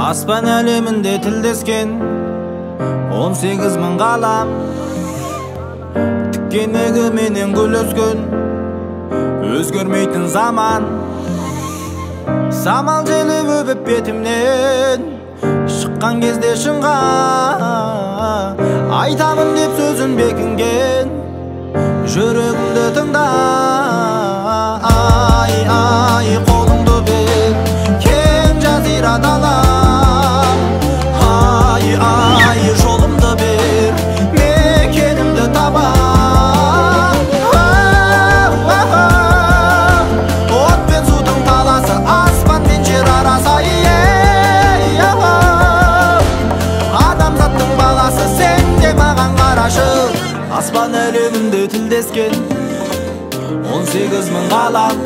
Аспан әлемінде тілдескен 18 мың қалам, тіккен егіменен гүл өскен, өзгермейтін заман. Самал желі өбіп бетімнен шыққан кезде шыңға, айтамын деп сөзін бекінген жүрегімді тыңда. Ай, ай, қолыңды бер, кең жазира далам. Ай, ай, жолымды бер, мекенімді табам. От пен судың таласы, аспан мен жер арасы. Адамзаттың баласы, сен де маған қарашы. Аспан әлемінде тілдескен 18 мың қалам,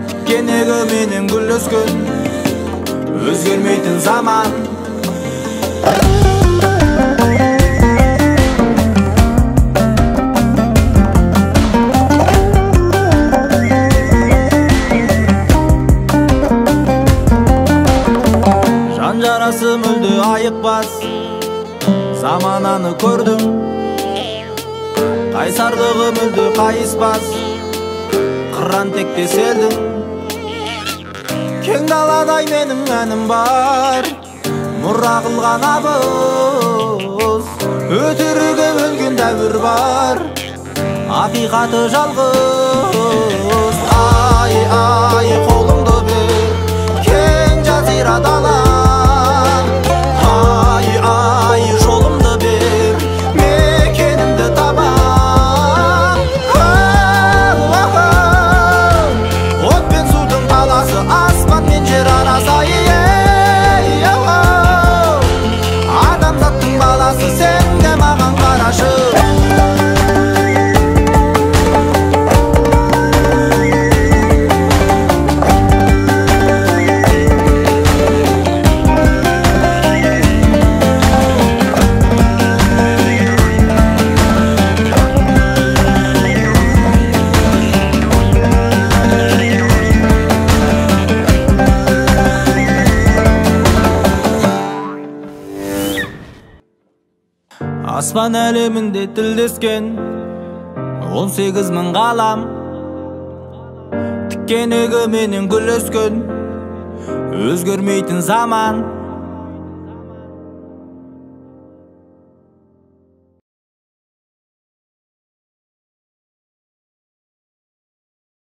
тіккен егіменен гүл өскен, өзгермейтін заман. Жан жарасы мүлде айықпас, замананы көрдім. Қайсарлығы мүлде қайыспас, қыран тектес елдің. Кең даладай менің әнім бар, мұра қылған абыз. Өтірігі өлген дәуір бар, ақиқаты жалғыз. Ай, ай, қолыңды бер, кең жазира далам. Ай, ай, жолымды бер, мекенімді табам. Аспан мен жер арасы. Адамзаттың баласы, сен де маған қарашы. Аспан әлемінде тілдескен 18 мың қалам, тіккен егіменен гүл өскен, өзгермейтін заман.